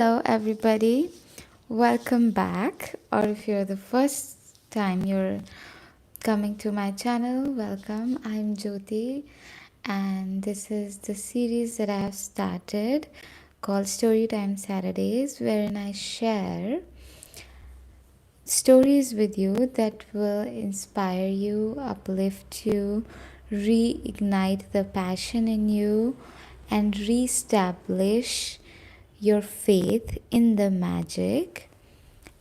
Hello, everybody. Welcome back. Or if you're the first time you're coming to my channel, welcome. I'm Jyoti, and this is the series that I have started called Storytime Saturdays, wherein I share stories with you that will inspire you, uplift you, reignite the passion in you, and reestablish your faith in the magic.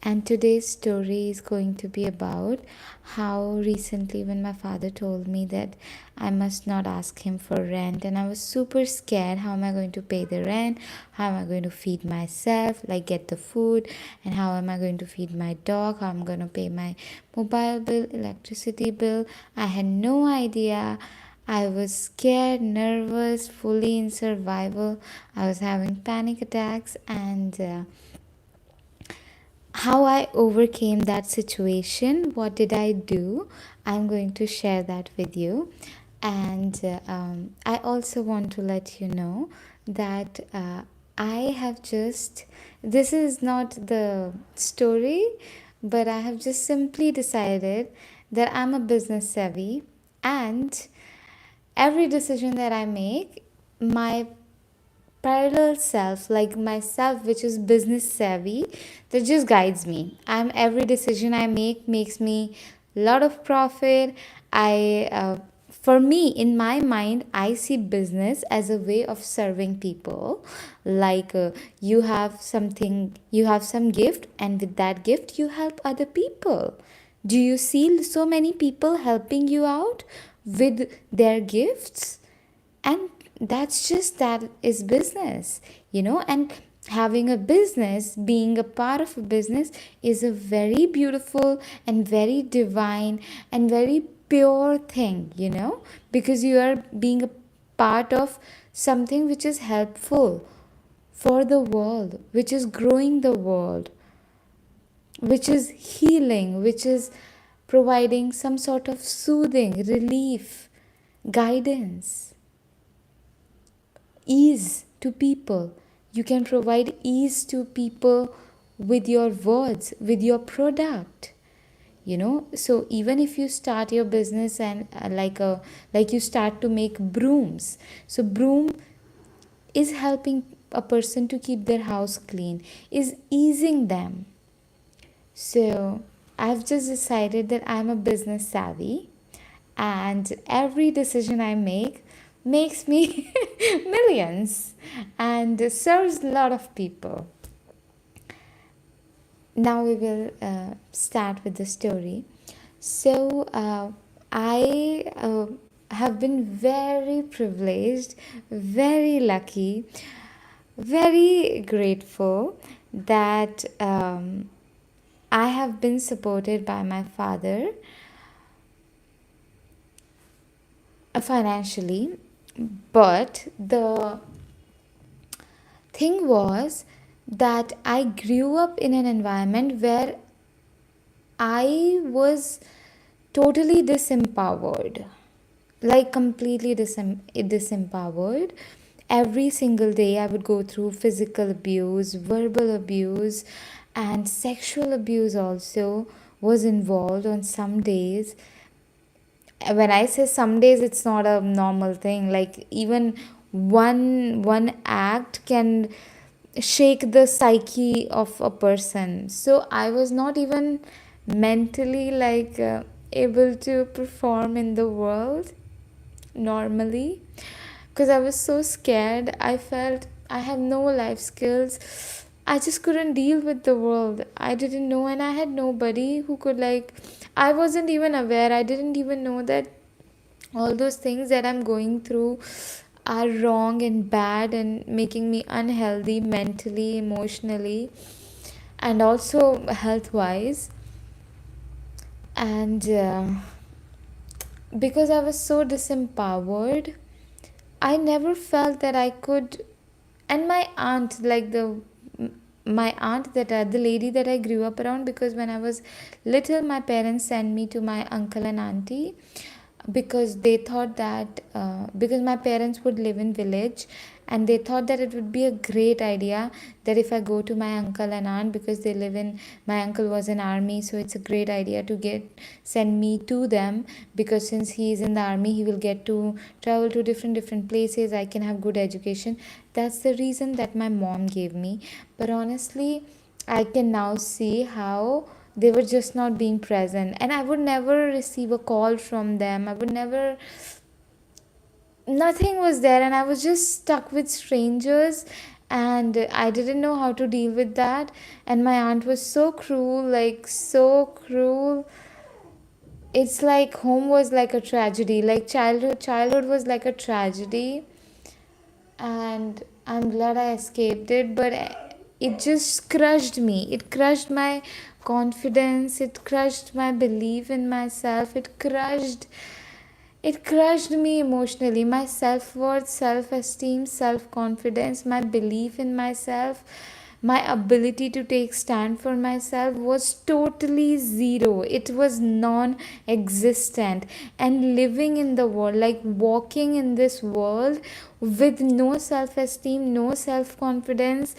And today's story is going to be about how recently, when my father told me that I must not ask him for rent, and I was super scared. How am I going to pay the rent? How am I going to feed myself, like get the food? And how am I going to feed my dog? How am I going to pay my mobile bill, electricity bill? I had no idea. I was scared, nervous, fully in survival. I was having panic attacks, and how I overcame that situation, what did I do? I'm going to share that with you. And I also want to let you know that I have just, this is not the story, but I have just simply decided that I'm a business savvy, and every decision that I make, my parallel self, like myself which is business savvy, that just guides me. I'm every decision I make makes me a lot of profit. I For me, in my mind, I see business as a way of serving people. Like you have something, you have some gift, and with that gift you help other people. Do you see so many people helping you out with their gifts? And that is business, and having a business, being a part of a business, is a very beautiful and very divine and very pure thing, because you are being a part of something which is helpful for the world, which is growing the world, which is healing, which is providing some sort of soothing relief, guidance, ease to people. You can provide ease to people with your words, with your product. So even if you start your business and like you start to make brooms, so broom is helping a person to keep their house clean, is easing them. So I've just decided that I'm a business savvy, and every decision I make makes me millions and serves a lot of people. Now we will start with the story. So I have been very privileged, very lucky, very grateful that I have been supported by my father financially. But the thing was that I grew up in an environment where I was totally disempowered, like completely disempowered. Every single day, I would go through physical abuse, verbal abuse, and sexual abuse also was involved on some days. When I say some days, it's not a normal thing. Like even one act can shake the psyche of a person. So I was not even mentally able to perform in the world normally, because I was so scared. I felt I have no life skills. I just couldn't deal with the world. I didn't know, and I had nobody who could, I wasn't even aware. I didn't even know that all those things that I'm going through are wrong and bad and making me unhealthy mentally, emotionally, and also health wise. And because I was so disempowered, I never felt that I could. And my aunt, my aunt, the lady that I grew up around, because when I was little, my parents sent me to my uncle and auntie, because they thought that because my parents would live in village, and they thought that it would be a great idea that if I go to my uncle and aunt, because they live in, my uncle was in army, so it's a great idea to send me to them, because since he is in the army, he will get to travel to different places, I can have good education. That's the reason that my mom gave me. But honestly, I can now see how they were just not being present, and I would never receive a call from them. I would never, nothing was there, and I was just stuck with strangers, and I didn't know how to deal with that. And my aunt was so cruel, like so cruel. It's like home was like a tragedy, like childhood was like a tragedy, and I'm glad I escaped it, but it just crushed me. It crushed my confidence, it crushed my belief in myself, it crushed me emotionally. My self worth, self esteem, self confidence, my belief in myself, my ability to take stand for myself was totally zero. It was non existent. And living in the world, like walking in this world with no self esteem, no self confidence,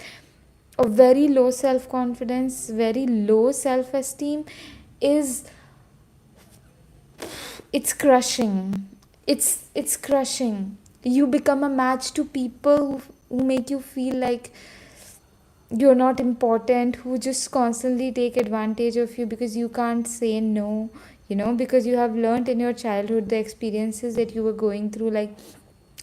a very low self confidence, very low self esteem, is, it's crushing. It's crushing. You become a match to people who make you feel like you're not important, who just constantly take advantage of you because you can't say no, because you have learned in your childhood the experiences that you were going through, like,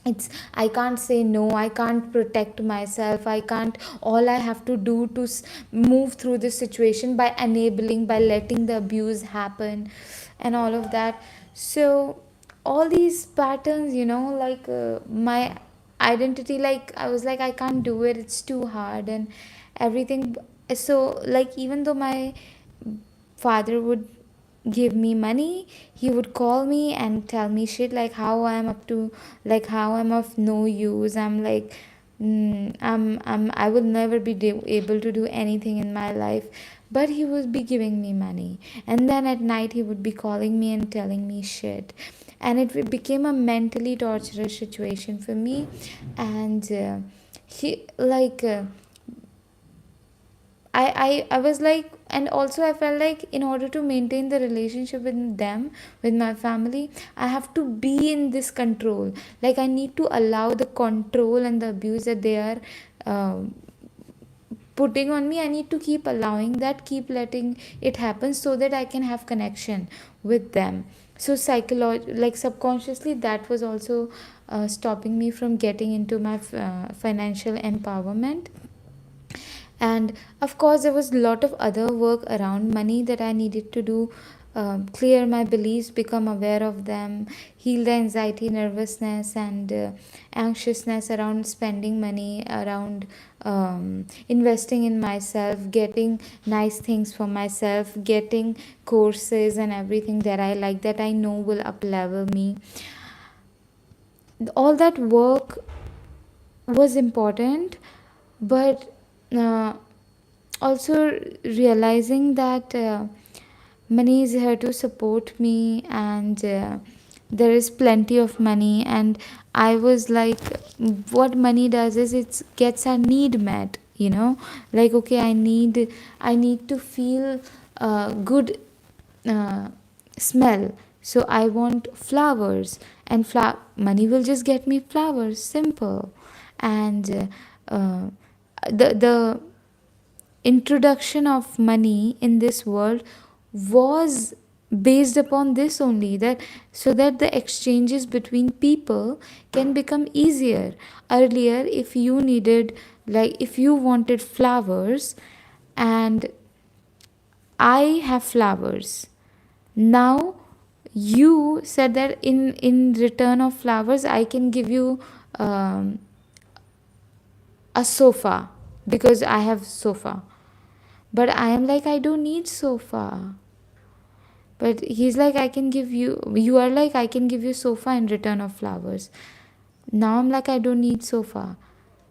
it's, I can't say no, I can't protect myself, I can't, all I have to do to move through this situation by enabling, by letting the abuse happen and all of that. So all these patterns, like, my identity, like, I was like, I can't do it, it's too hard and everything. So, like, even though my father would give me money, he would call me and tell me shit, like how I'm up to, like how I'm of no use. I'm like, I will never be able to do anything in my life. But he would be giving me money, and then at night he would be calling me and telling me shit, and it became a mentally torturous situation for me. And he like I was like, and also I felt like in order to maintain the relationship with them, with my family, I have to be in this control. Like, I need to allow the control and the abuse that they are uh, putting on me. I need to keep allowing that, keep letting it happen, so that I can have connection with them. So like subconsciously, that was also stopping me from getting into my financial empowerment. And of course, there was a lot of other work around money that I needed to do. Clear my beliefs, become aware of them, heal the anxiety, nervousness, and anxiousness around spending money, around investing in myself, getting nice things for myself, getting courses and everything that I like, that I know will up level me. All that work was important, but uh, also realizing that money is here to support me, and there is plenty of money. And I was like, what money does is it gets our need met, like, okay, I need to feel good uh, smell, so I want flowers, and money will just get me flowers, simple. And the introduction of money in this world was based upon this only, that so that the exchanges between people can become easier. Earlier, if you needed, like, if you wanted flowers and I have flowers, now you said that in return of flowers I can give you um, a sofa, because I have sofa. But I am like, I don't need sofa. But he's like, you are like, I can give you sofa in return of flowers. Now I'm like, I don't need sofa.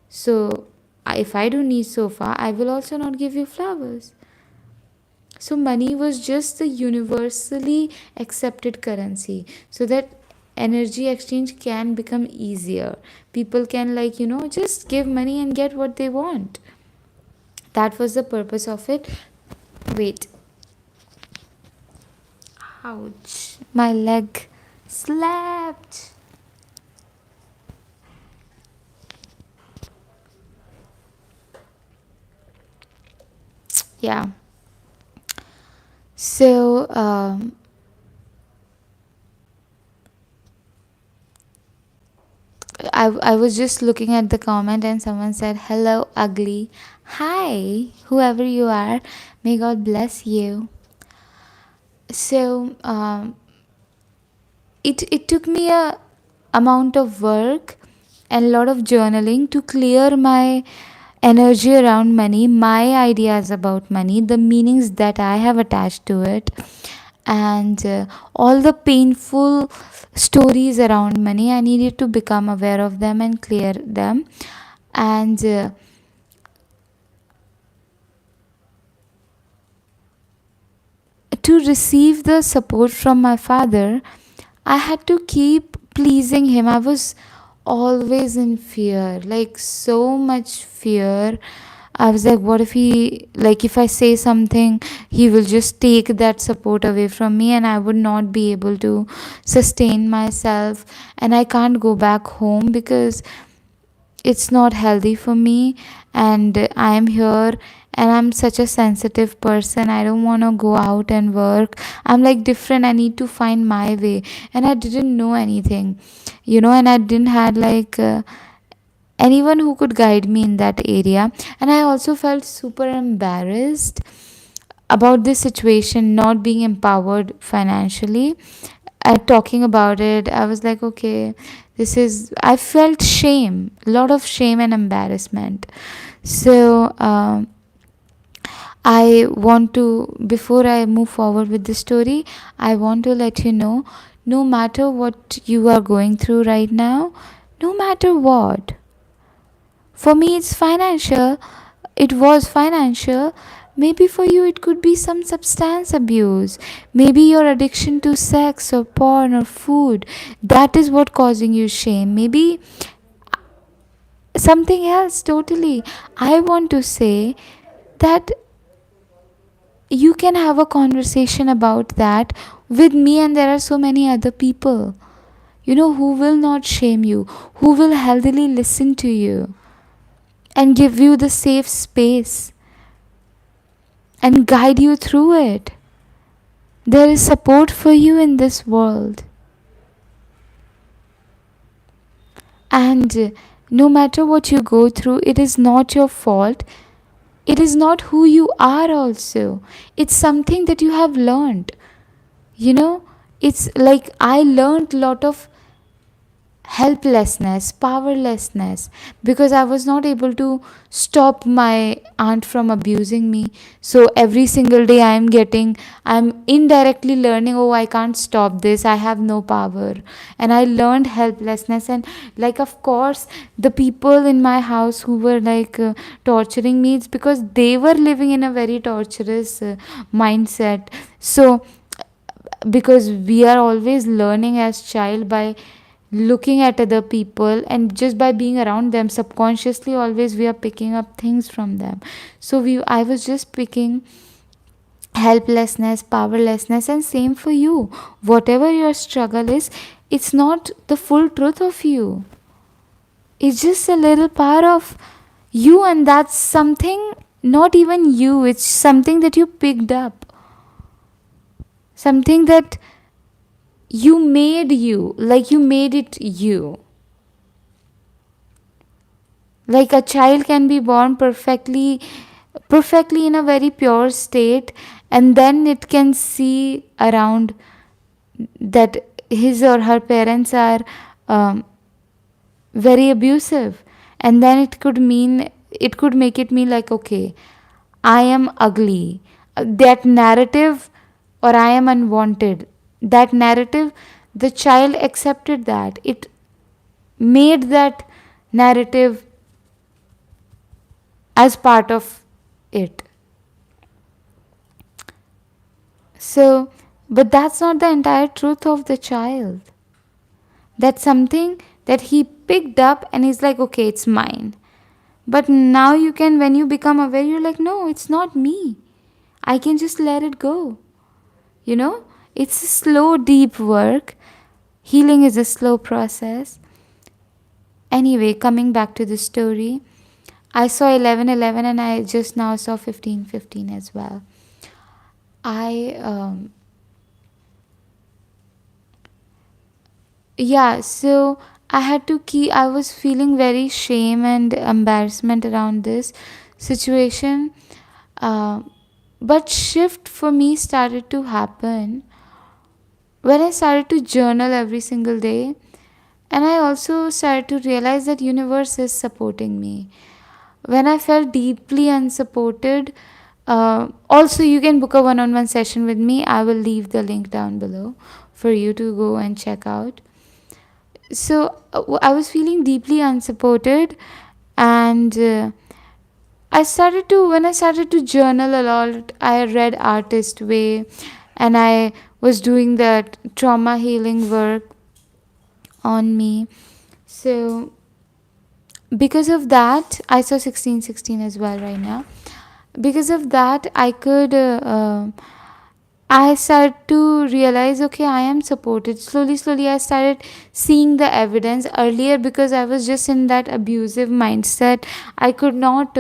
So if I don't need sofa, I will also not give you flowers. So money was just the universally accepted currency, so that energy exchange can become easier. People can, like, just give money and get what they want. That was the purpose of it. Wait, ouch, my leg slapped. Yeah. So, I was just looking at the comment and someone said, "Hello, ugly." Hi, whoever you are, may God bless you. So, it took me a amount of work and a lot of journaling to clear my energy around money, my ideas about money, the meanings that I have attached to it, and all the painful stories around money. I needed to become aware of them and clear them. And to receive the support from my father, I had to keep pleasing him. I was always in fear, like so much fear. I was like, what if he, like, if I say something, he will just take that support away from me and I would not be able to sustain myself. And I can't go back home because it's not healthy for me. And I am here and I'm such a sensitive person. I don't want to go out and work. I'm like different. I need to find my way. And I didn't know anything, and I didn't had like anyone who could guide me in that area. And I also felt super embarrassed about this situation, not being empowered financially. At talking about it, I was like, okay, I felt shame, a lot of shame and embarrassment. So I want to, before I move forward with the story, I want to let you know, no matter what you are going through right now, no matter what, for me it's financial, it was financial. Maybe for you it could be some substance abuse, maybe your addiction to sex or porn or food, that is what causing you shame. Maybe something else totally. I want to say that you can have a conversation about that with me, and there are so many other people, who will not shame you, who will healthily listen to you and give you the safe space and guide you through it. There is support for you in this world. And no matter what you go through, it is not your fault. It is not who you are, also. It's something that you have learned. It's like I learned a lot of helplessness, powerlessness, because I was not able to stop my aunt from abusing me. So every single day I'm indirectly learning, oh, I can't stop this, I have no power. And I learned helplessness. And like, of course, the people in my house who were like torturing me, it's because they were living in a very torturous mindset. So because we are always learning as child by looking at other people, and just by being around them subconsciously, always we are picking up things from them. So I was just picking helplessness, powerlessness. And same for you. Whatever your struggle is, it's not the full truth of you, it's just a little part of you. And that's something, not even you, it's something that you picked up, something that you made, like you made it you. Like a child can be born perfectly in a very pure state, and then it can see around that his or her parents are very abusive. And then it could make it mean like, okay, I am ugly, that narrative, or I am unwanted, that narrative. The child accepted that, it made that narrative as part of it. So, but that's not the entire truth of the child. That's something that he picked up and he's like, okay, it's mine. But now you can, when you become aware, you're like, no, it's not me. I can just let it go. You know, it's a slow, deep work. Healing is a slow process. Anyway, coming back to the story, I saw 11:11 and I just now saw 15:15 as well. I yeah, so I had to keep, I was feeling very shame and embarrassment around this situation. Uh, but shift for me started to happen when I started to journal every single day, and I also started to realize that universe is supporting me. When I felt deeply unsupported, also you can book a one-on-one session with me. I will leave the link down below for you to go and check out. So I was feeling deeply unsupported, and when I started to journal a lot, I read Artist Way, and I was doing that trauma healing work on me. So because of that, I saw 16:16 as well right now. Because of that, I started to realize, okay, I am supported. Slowly, slowly, I started seeing the evidence. Earlier, because I was just in that abusive mindset, I could not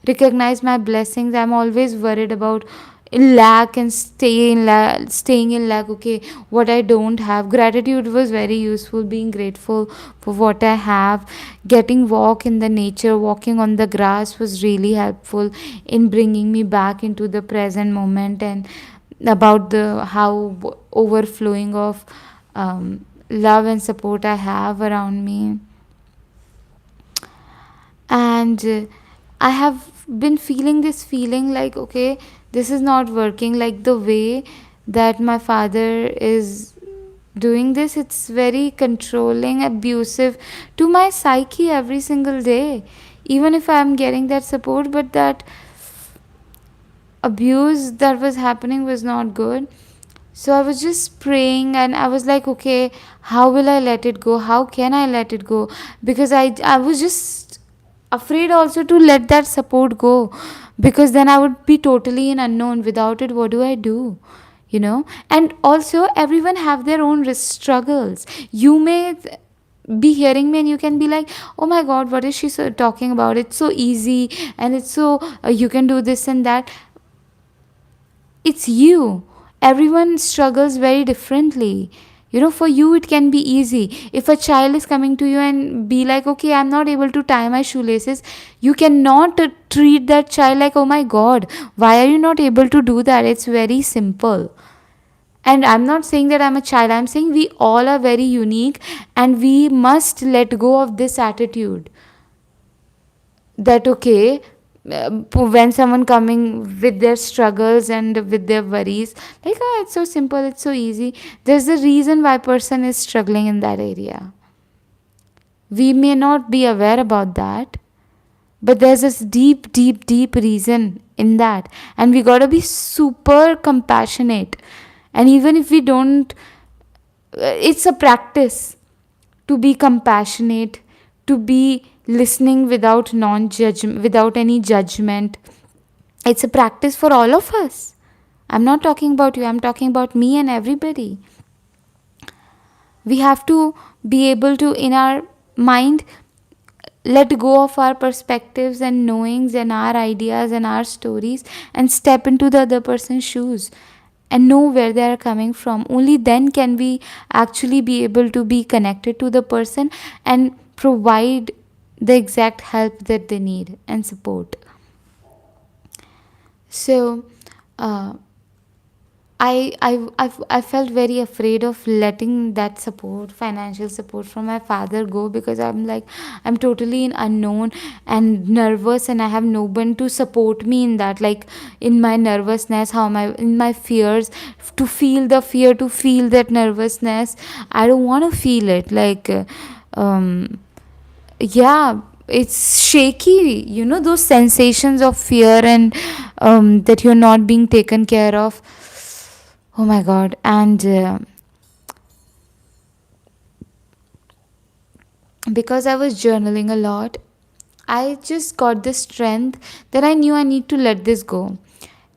recognize my blessings. I'm always worried about lack and staying in lack. Okay, what I don't have. Gratitude was very useful. Being grateful for what I have. Getting walk in the nature, walking on the grass was really helpful in bringing me back into the present moment, and about the how overflowing of love and support I have around me. And I have been feeling this feeling like, okay, this is not working, like the way that my father is doing this, it's very controlling, abusive to my psyche every single day, even if I'm getting that support. But that abuse that was happening was not good. So I was just praying, and I was like, okay, how will I let it go? How can I let it go? Because I was just afraid also to let that support go, because then I would be totally in unknown. Without it, what do I do? You know? And also, everyone have their own struggles. You may be hearing me and you can be like, oh my god, what is she talking about? It's so easy, and it's so you can do this and that. It's you. Everyone struggles very differently. You know, for you it can be easy. If a child is coming to you and be like, okay, I'm not able to tie my shoelaces, you cannot treat that child like, oh my god, why are you not able to do that? It's very simple. And I'm not saying that I'm a child, I'm saying we all are very unique, and we must let go of this attitude that, okay, when someone coming with their struggles and with their worries, like, oh, it's so simple, it's so easy. There's a reason why person is struggling in that area. We may not be aware about that, but there's this deep, deep, deep reason in that, and we gotta be super compassionate. And even if we don't, it's a practice to be compassionate, to be listening without non-judgment, without any judgment. It's a practice for all of us. I'm not talking about you, I'm talking about me and everybody. We have to be able to, in our mind, let go of our perspectives and knowings and our ideas and our stories, and step into the other person's shoes and know where they are coming from. Only then can we actually be able to be connected to the person and provide the exact help that they need and support. So I felt very afraid of letting that support, financial support from my father go, because I'm like, I'm totally in unknown and nervous, and I have no one to support me in that, like in my nervousness, how am I, in my fears, to feel the fear, to feel that nervousness. I don't want to feel it, like yeah, it's shaky, you know, those sensations of fear, and that you're not being taken care of. Oh my god. And because I was journaling a lot, I just got the strength that I knew I need to let this go.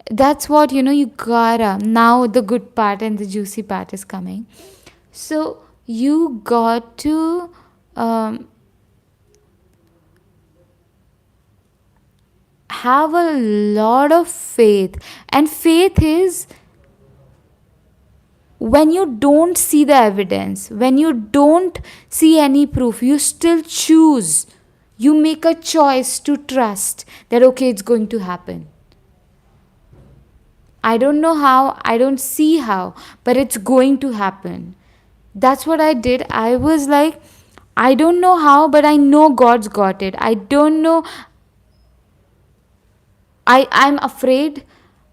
That's what, you gotta. Now the good part and the juicy part is coming. So you got to um, have a lot of faith. And faith is when you don't see the evidence, when you don't see any proof, you still choose. You make a choice to trust that, okay, it's going to happen. I don't know how, I don't see how, but it's going to happen. That's what I did. I was like, I don't know how, but I know God's got it. I don't know. I'm afraid,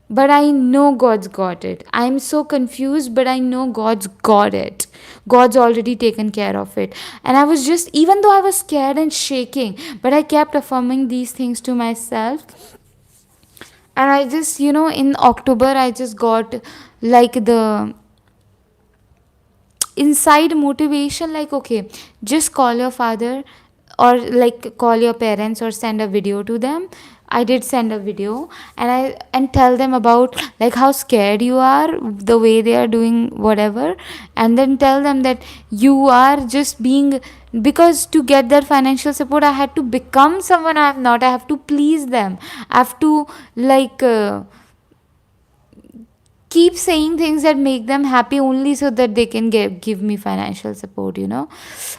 but I know God's got it. I'm so confused, but I know God's got it. God's already taken care of it. And I was just, even though I was scared and shaking, but I kept affirming these things to myself. And I just, in October, I just got like the inside motivation, like, okay, just call your father, or like call your parents, or send a video to them. I did send a video, and tell them about like how scared you are, the way they are doing whatever, and then tell them that you are just being, because to get that financial support I had to become someone I am not. I have to please them. I have to like keep saying things that make them happy only so that they can give me financial support,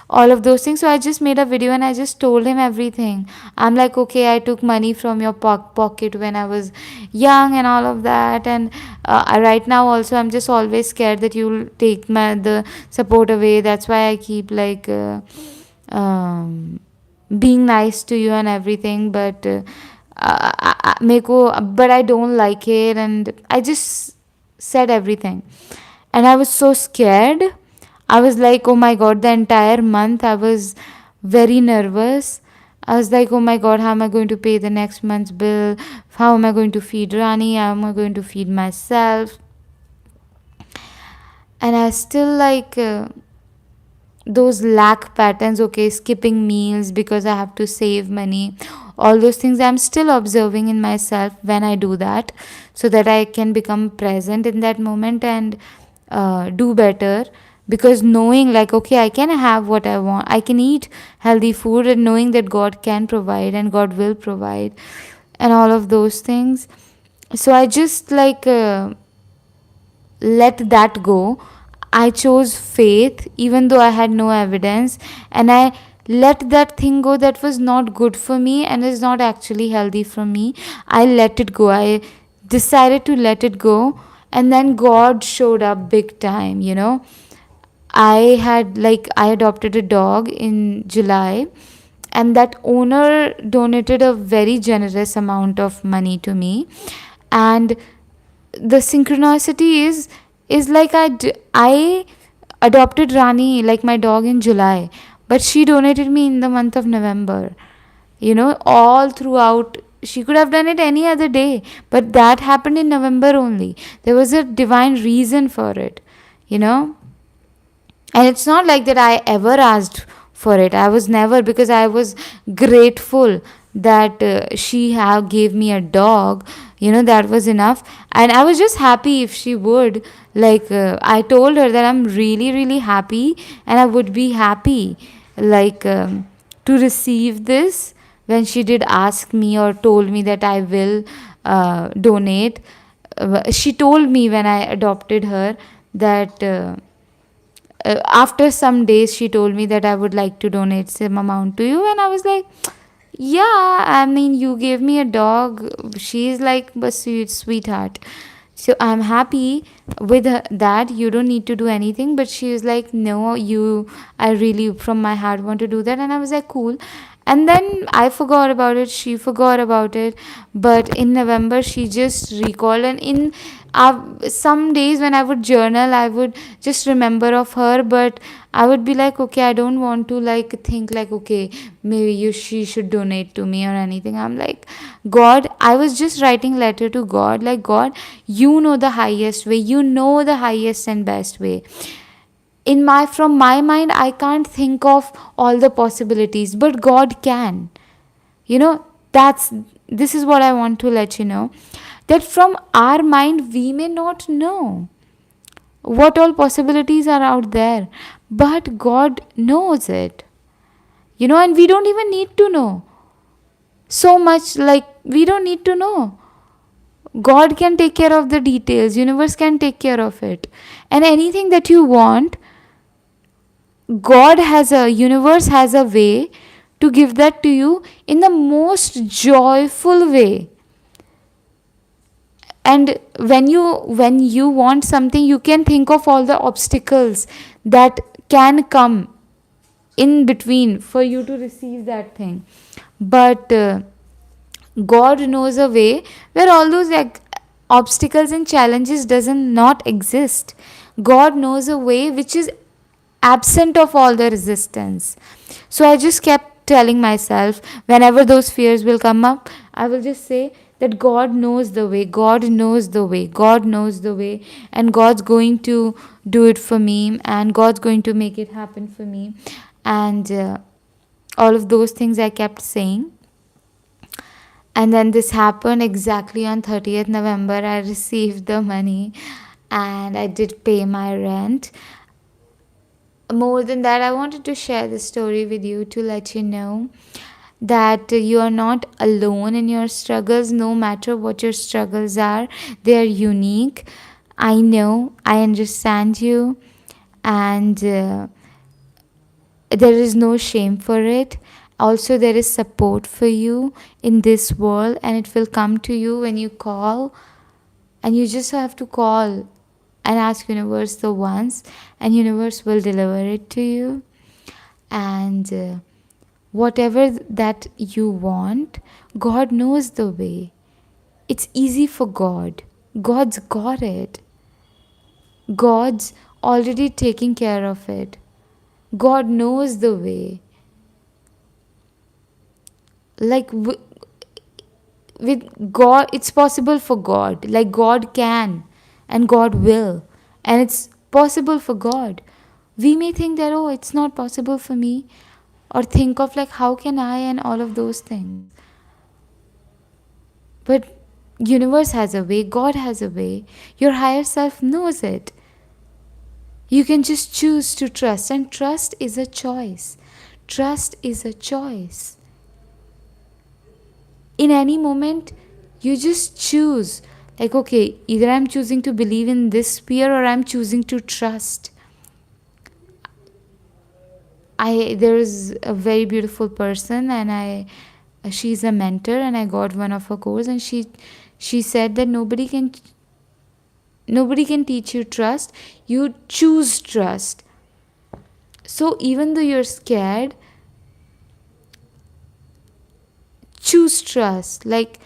all of those things. So I just made a video and I just told him everything. I'm like, okay, I took money from your pocket when I was young and all of that, and right now also I'm just always scared that you'll take the support away. That's why I keep like um, being nice to you and everything, but but I don't like it. And I just said everything, and I was so scared. I was like, oh my god, the entire month I was very nervous. I was like, oh my god, how am I going to pay the next month's bill? How am I going to feed Rani? How am I going to feed myself? And I still like those lack patterns, okay, skipping meals because I have to save money, all those things I'm still observing in myself when I do that, so that I can become present in that moment and do better. Because knowing like, okay, I can have what I want, I can eat healthy food, and knowing that God can provide and God will provide, and all of those things. So I just like let that go. I chose faith even though I had no evidence, and I let that thing go that was not good for me and is not actually healthy for me. I let it go. I decided to let it go, and then God showed up big time, I adopted a dog in July, and that owner donated a very generous amount of money to me. And the synchronicity is like I adopted Rani, like my dog, in July, but she donated me in the month of November. All throughout, she could have done it any other day, but that happened in November only. There was a divine reason for it, you know and it's not like that I ever asked for it. I was never, because I was grateful that she have gave me a dog. That was enough, and I was just happy if she would, like I told her that I'm really really happy, and I would be happy, like to receive this. When she did ask me or told me that I will donate, she told me when I adopted her that after some days she told me that I would like to donate some amount to you. And I was like, yeah, I mean, you gave me a dog. She's like a sweetheart. So I'm happy with that. You don't need to do anything. But she was like, no, I really from my heart want to do that. And I was like, cool. And then I forgot about it. She forgot about it. But in November, she just recalled. And in some days when I would journal, I would just remember of her. But I would be like, okay, I don't want to like think like, okay, maybe she should donate to me or anything. I'm like, God, I was just writing letter to God, like, God, you know the highest way, you know the highest and best way. From my mind, I can't think of all the possibilities, but God can. You know, this is what I want to let you know, that from our mind we may not know what all possibilities are out there, but God knows it. And we don't even need to know so much, like we don't need to know. God can take care of the details, universe can take care of it. And anything that you want, universe has a way to give that to you in the most joyful way. And when you want something, you can think of all the obstacles that can come in between for you to receive that thing. But God knows a way where all those obstacles and challenges doesn't not exist. God knows a way which is absent of all the resistance. So I just kept telling myself, whenever those fears will come up, I will just say that God knows the way, God knows the way, God knows the way, and God's going to do it for me, and God's going to make it happen for me. And all of those things I kept saying. And then this happened exactly on 30th November. I received the money and I did pay my rent. More than that, I wanted to share the story with you to let you know that you are not alone in your struggles. No matter what your struggles are, they are unique. I know, I understand you, and there is no shame for it. Also, there is support for you in this world, and it will come to you when you call. And you just have to call and ask universe the once, and universe will deliver it to you. And whatever that you want, God knows the way. It's easy for God. God's got it. God's already taking care of it. God knows the way. Like with God, it's possible for God. Like God can and God will. And it's possible for God. We may think that, oh, it's not possible for me. Or think of like, how can I, and all of those things. But universe has a way. God has a way. Your higher self knows it. You can just choose to trust. And trust is a choice. Trust is a choice. In any moment, you just choose. Like, okay, either I'm choosing to believe in this fear or I'm choosing to trust. There is a very beautiful person, and she's a mentor, and I got one of her course, and she said that nobody can teach you trust. You choose trust. So even though you're scared, choose trust. Like,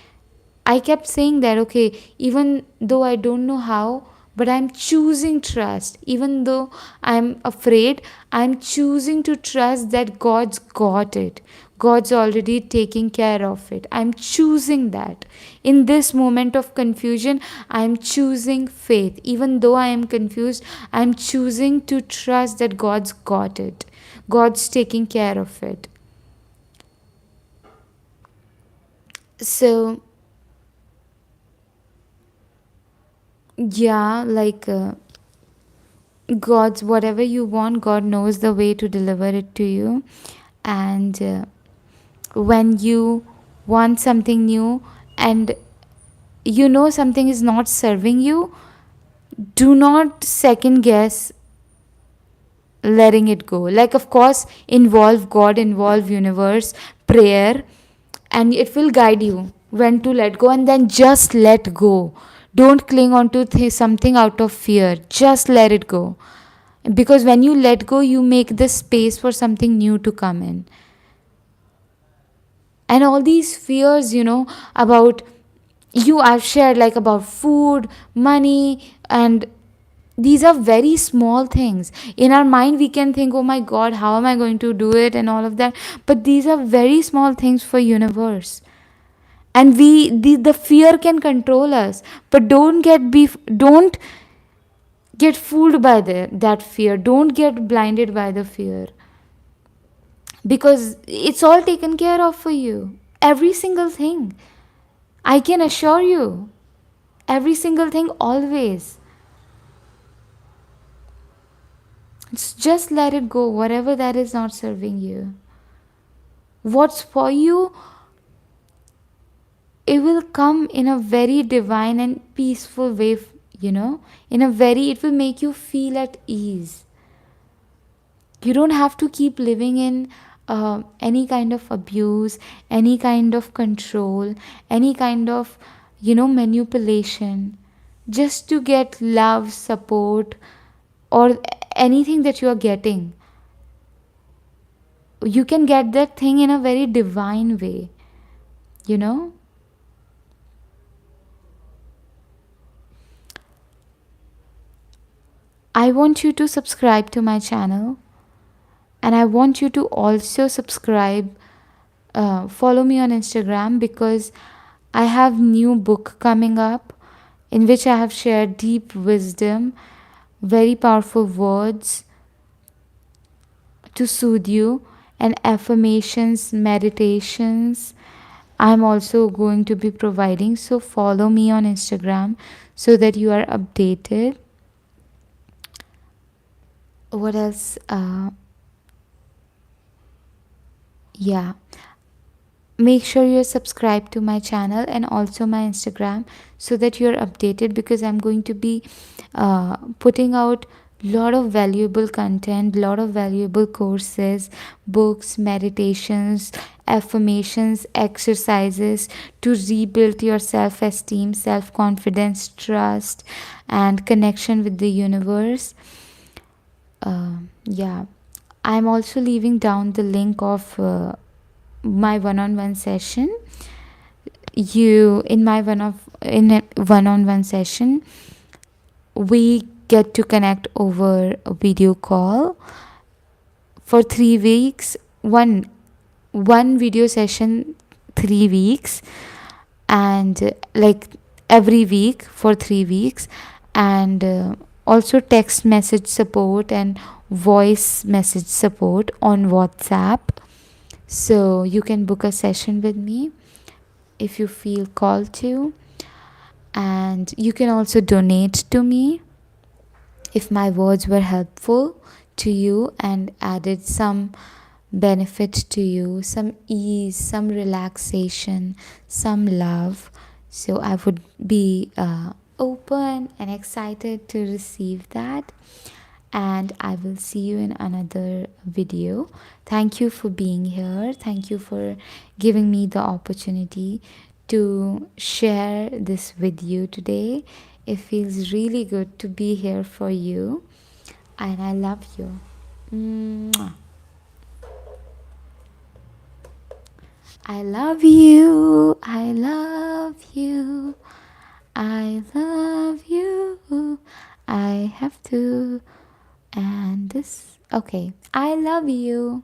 I kept saying that, okay, even though I don't know how, but I'm choosing trust. Even though I'm afraid, I'm choosing to trust that God's got it. God's already taking care of it. I'm choosing that. In this moment of confusion, I'm choosing faith. Even though I am confused, I'm choosing to trust that God's got it. God's taking care of it. So, yeah, like God's whatever you want, God knows the way to deliver it to you. And when you want something new and you know something is not serving you, do not second guess letting it go. Like, of course, involve God, involve universe, prayer, and it will guide you when to let go, and then just let go. Don't cling on to something out of fear. Just let it go. Because when you let go, you make the space for something new to come in. And all these fears, about I've shared, like about food, money, and these are very small things. In our mind, we can think, oh my God, how am I going to do it, and all of that. But these are very small things for universe. And the fear can control us. But don't get fooled by that fear. Don't get blinded by the fear, because it's all taken care of for you. Every single thing. I can assure you. Every single thing, always. Just let it go, whatever that is not serving you. What's for you, it will come in a very divine and peaceful way, in a very, it will make you feel at ease. You don't have to keep living in any kind of abuse, any kind of control, any kind of, manipulation, just to get love, support, or anything that you are getting. You can get that thing in a very divine way, you know. I want you to subscribe to my channel, and I want you to also subscribe, follow me on Instagram, because I have new book coming up in which I have shared deep wisdom, very powerful words to soothe you, and affirmations, meditations. I'm also going to be providing, so follow me on Instagram so that you are updated. What else? Yeah, make sure you're subscribed to my channel and also my Instagram so that you're updated, because I'm going to be putting out lot of valuable content, lot of valuable courses, books, meditations, affirmations, exercises to rebuild your self-esteem, self-confidence, trust, and connection with the universe. Yeah, I'm also leaving down the link of my one-on-one session. You in my in a one-on-one session, we get to connect over a video call for 3 weeks. One video session, 3 weeks, and like every week for 3 weeks, and also text message support and voice message support on WhatsApp. So you can book a session with me if you feel called to, and you can also donate to me if my words were helpful to you and added some benefit to you, some ease, some relaxation, some love. So I would be open and excited to receive that. And I will see you in another video. Thank you for being here. Thank you for giving me the opportunity to share this with you today. It feels really good to be here for you, and I love you. Mwah. I love you. I love you. I love you. I have to. And this. Okay. I love you.